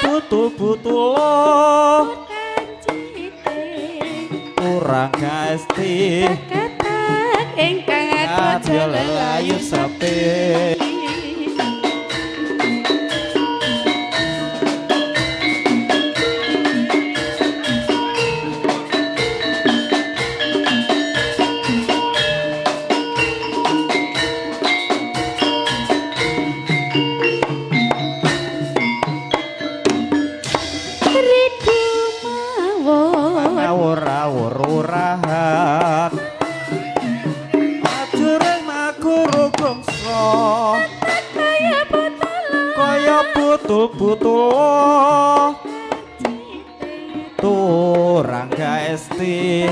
butul-butul kurang gesti ketak ingkang aja lelayu sepi butul turang gaesti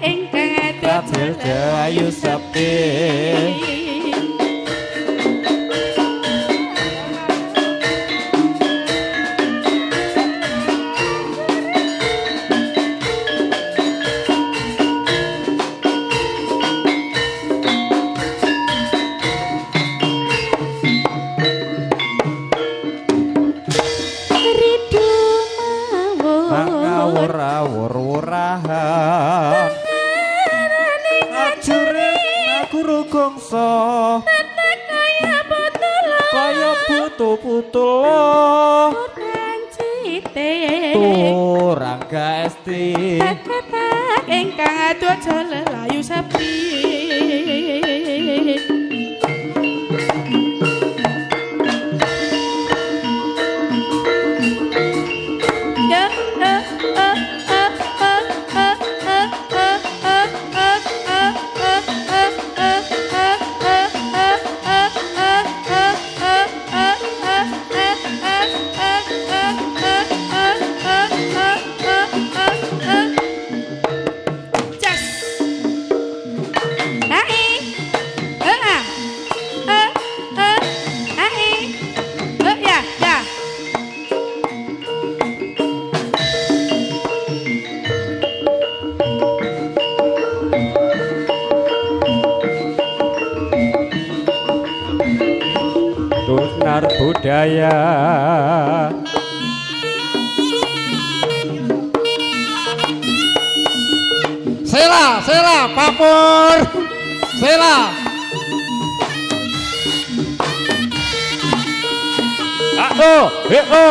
ingkang adil dayu sepi butul turang gaesti ketak ingkang aja lelayu sepi Tunar budaya Sela papur Sela A-O E-O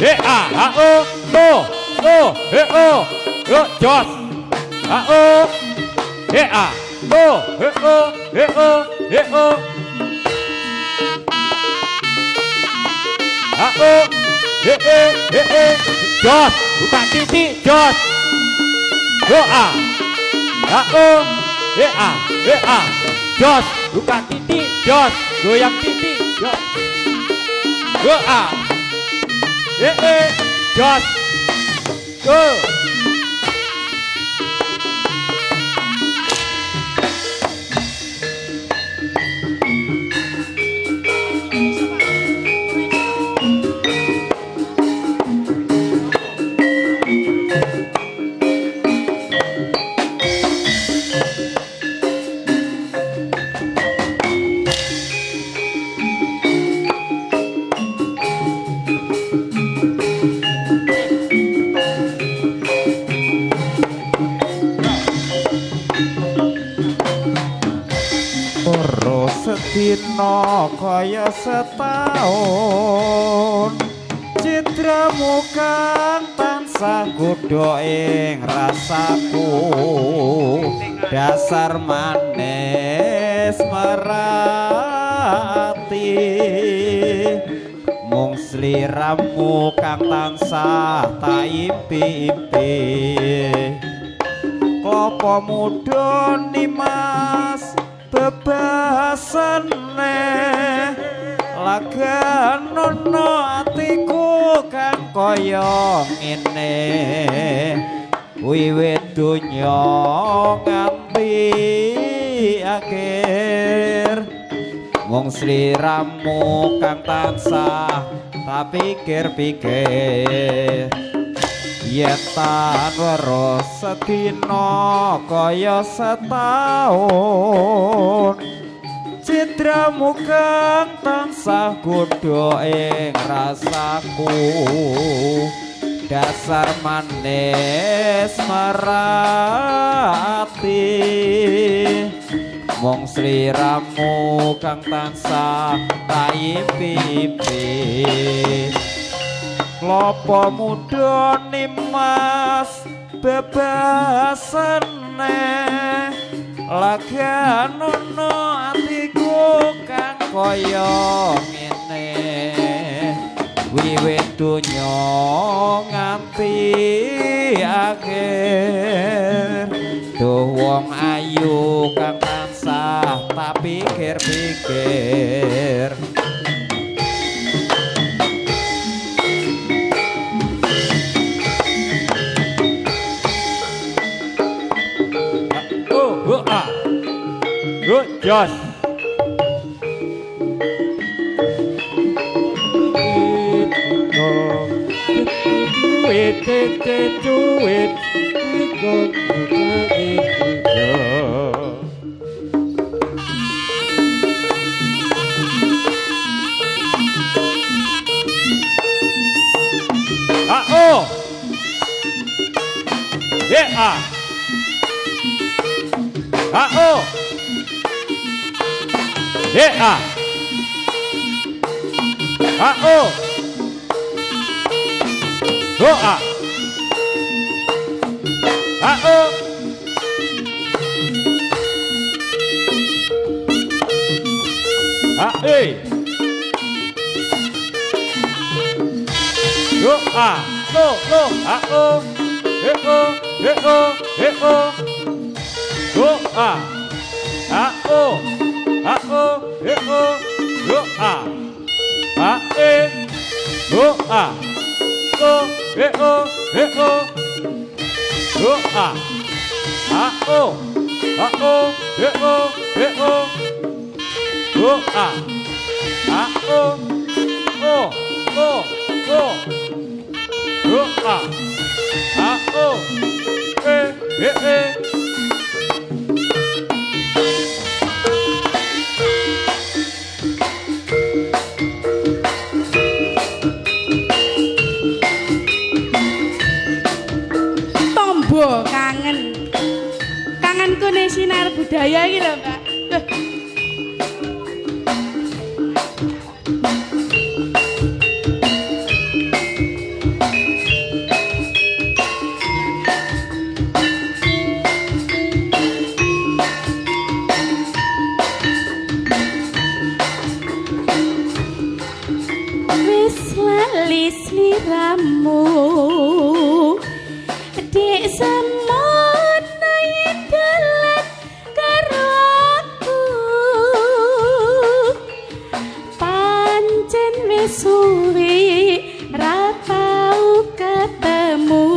E-A A-O O E-O Yo jos A-O E-A O E-O E-O E-O A-O E-E jos buka titik jos doa A-O E-A E-A jos buka titik jos goyang titik jos doa E-E jos go Dino kaya setahun citramu kang tansah godho ing rasaku dasar manis merati mung sliramu kang tansah tak impi-impi klopo mudhun Mas bebasane laganono atiku kan kaya ngene wiwit donya nganti akhir mung sliramu kang tansah tak pikir-pikir yen tan weruh sedina kaya setahun citramu kang tansah kudu ing rasaku dasar manis merati mung sliramu kang tansah pipi klopo mudhane mas bebasane laganono atiku kang kaya ngene wiwit donya nganti akhir duh wong ayu kang tansah tak pikir-pikir Good Josh. Oh, yeah. Oh, yeah. Oh, go ah. Oh, hey. Go ah. Go. Oh, go ah. Oh, go ah. Go ah. Go ah. Oh, go ah. Go ah. Tombo kangenku ning sinar budaya iki lho Mbak. Sliramu dek semut naik dalam karo aku pancen wis suwe ra tau ketemu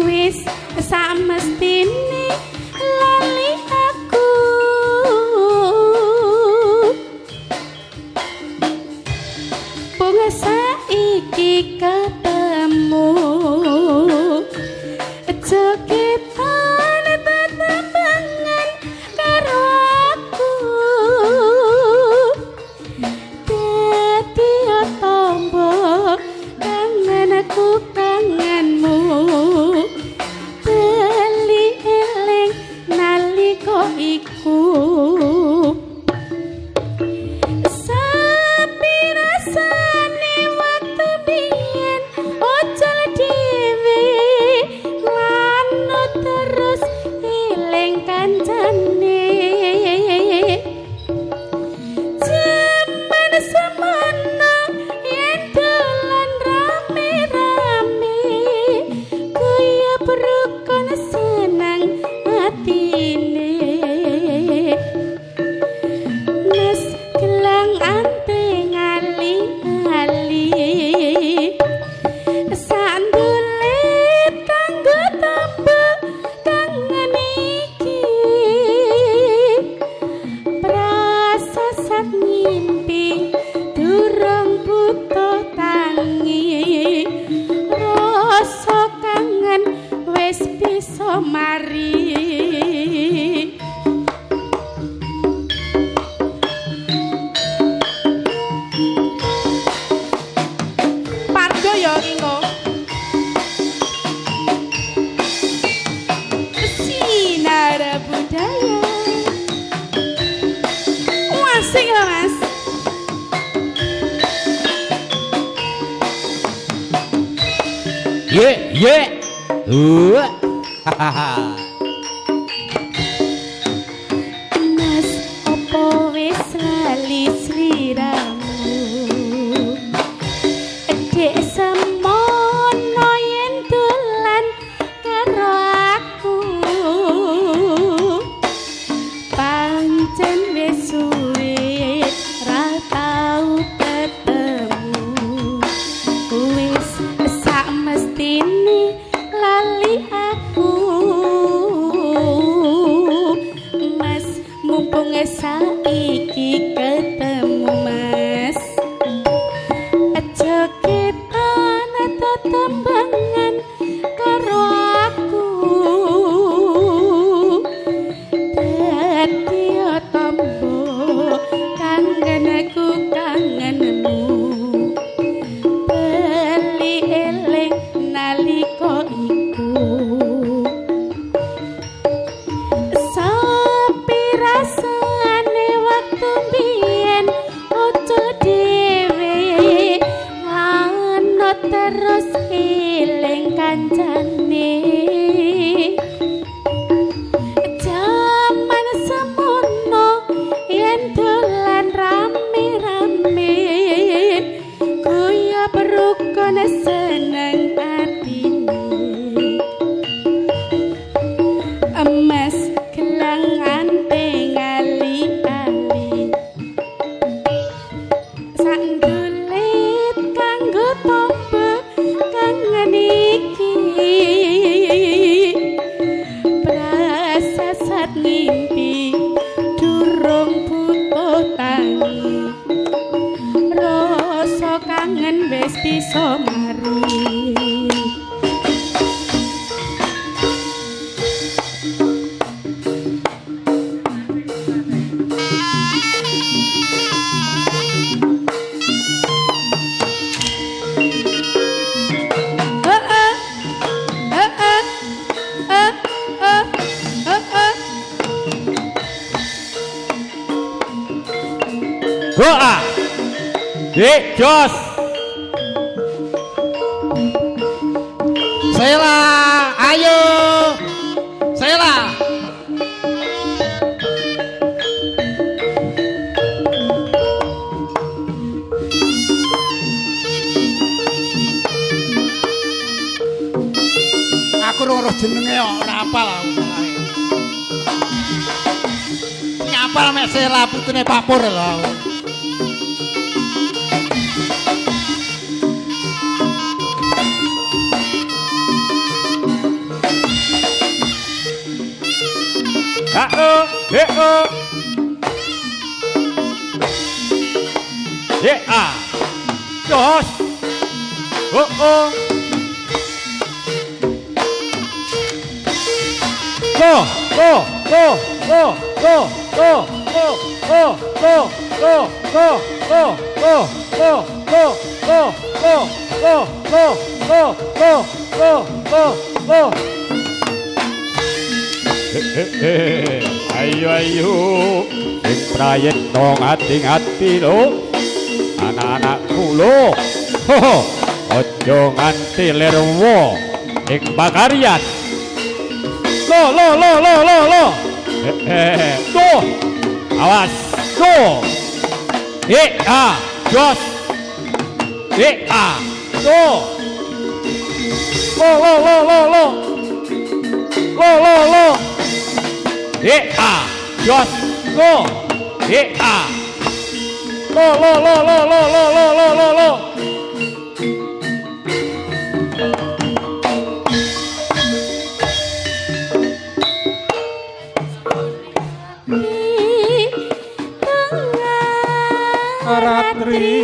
wis samestine lali aku saiki ketemu ceketan betembangan karo aku dadi tombo kangenku kangenmu beli eling nalika iku sapi rasane Ye. Mas opo wis lali sliramu Dek semono yen dolan karo aku Pancen wis suwe ra tau ketemu Wis sak mestine lali aku Mas mumpung saiki ketemu Mas aja kita tetembangan karo aku dadi tombo kangenku kangenmu beli eling nalika iku sapi rasane waktu biyen ojo dhewe lan terus eling kancane jaman semono yen dolan rame-rame kaya berukun seneng atine emas gelang anteng ali-ali sandulit kanggo tombo kangen iki prasasat ngimpi durung butuh tangi rasa kangen wis bisa mari Doa. Dek jos. Sela, ayo. Sela. Aku ora jenenge kok ora apal aku. Nyapal mek Sela putune Pak Pur lho. Ya, jos. Oh. Ayo, sing prayekto ngati-ngati lo, anak-anakku lo, ojo nganti lerwo, ing bakarian. Lo, tuh, awas, tuh, jos, tuh, lo. Jos, go. Lo. Ratri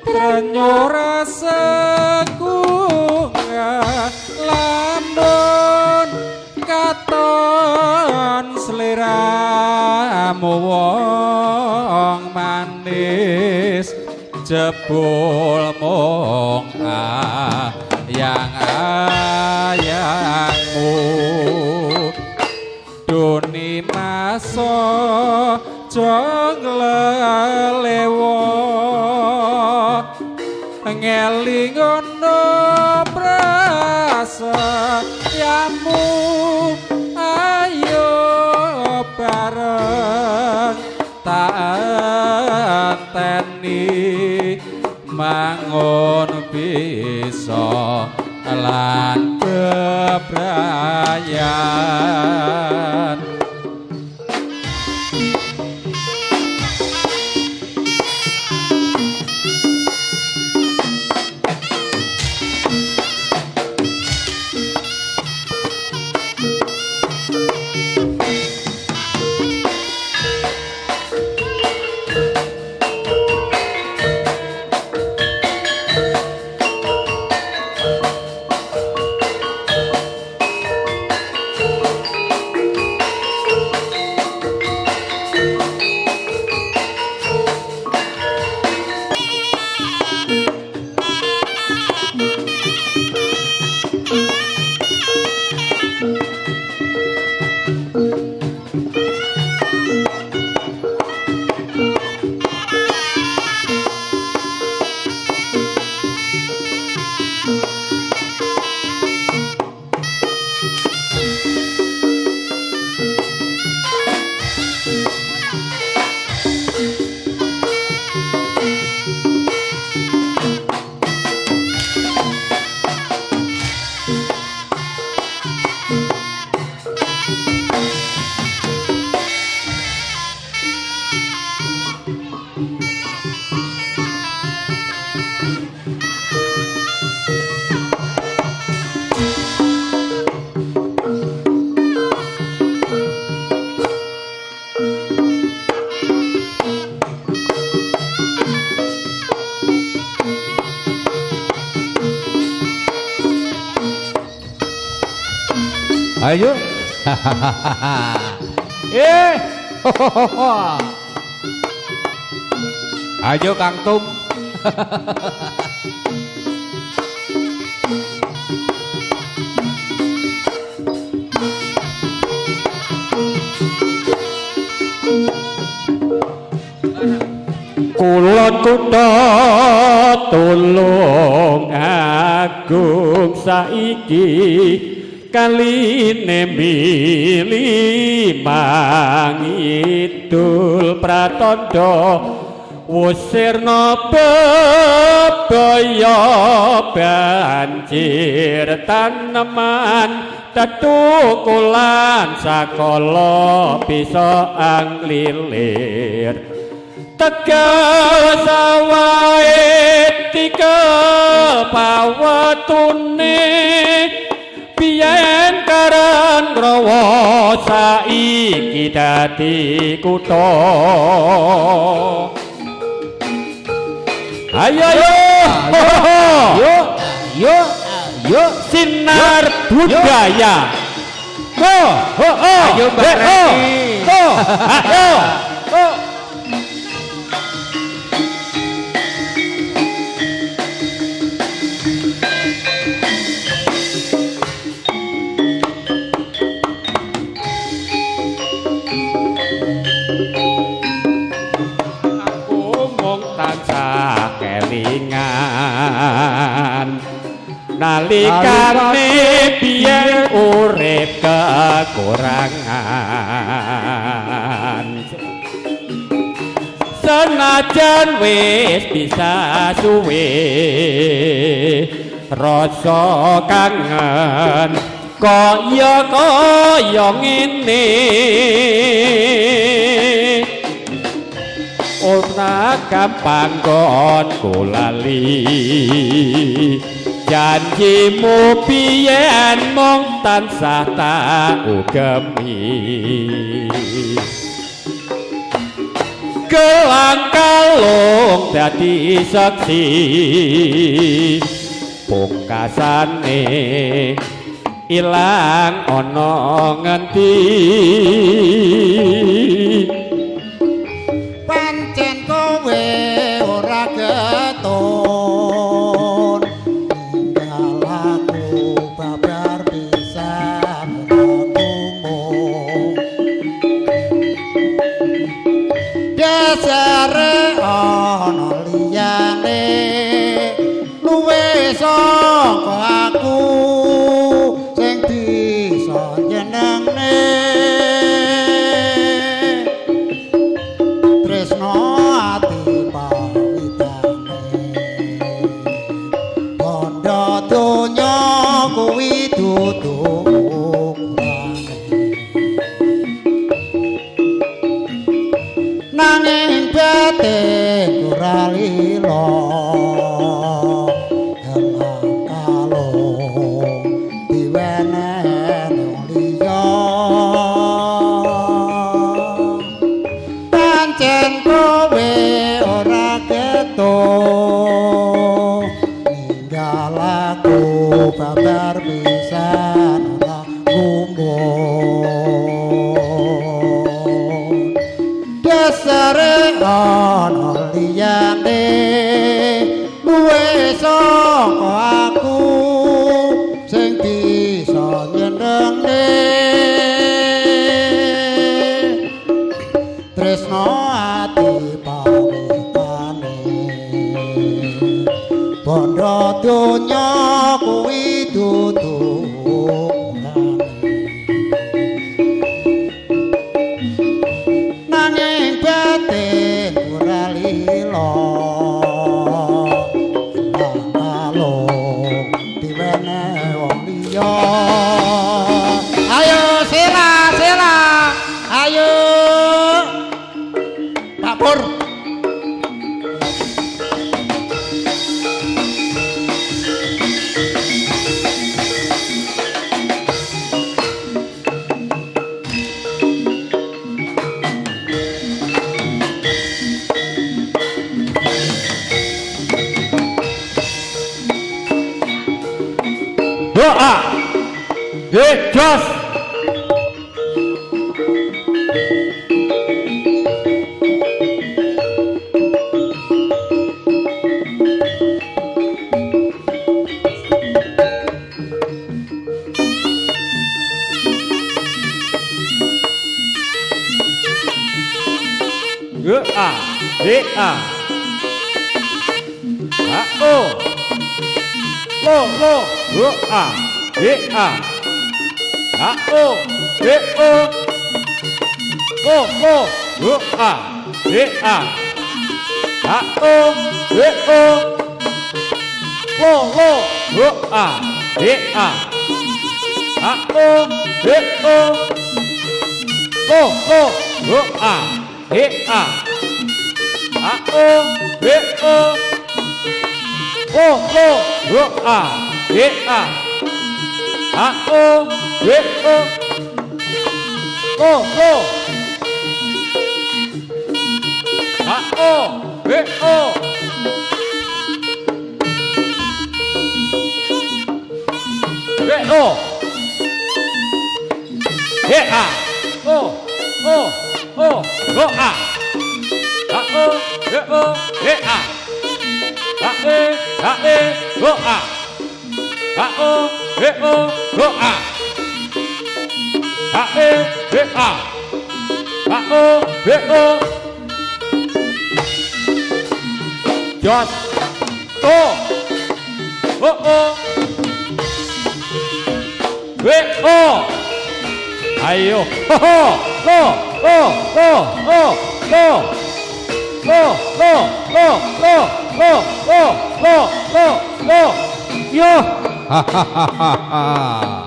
tranyora sekunga lamun katon sliramu wong manis jebul mung ayang-ayangmu duni maso jong lelewo ngelingono nani mangun bisa lan bebrayan ayo ayo Kang Tum kulon kutha tulung agung saiki kaline mili mangidul pratandha wusirna bebaya banjir taneman tetukulan sakala bisa anglilir tegal sawahe tikel pawetune biyen karan rawa saiki dadi kutha ayo yo sinar budaya ayo kelingan nalikane biyen urip kekurangan senajan wis bisa suwe rasa kangen kaya ngene ora gampang konku lali janjimu biyen mung tansah tak ugemi gelang kalung dadi saksi pungkasane ilang ana ngendi pancen kowe ora ketun tinggal aku babar pisan akumu dasare ana liyane luwih saka aku sing bisa jenengne tresno ati pawi batin ora lilo elang kalung diwenehne wong liya pancen kowe ora ketok ninggal aku babar pisan ora kumpul dasare ana liyane luwe saka aku sing bisa nyenengne tresno ati pawitane bondo donya kuwi dudu nanging batin ora lilo kalung diwenehi wong liya ayo sila ayo Pak Pur doa Jos doa doa lo doa doa lo doa doa Jos to ayo yo hahaha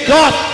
Jos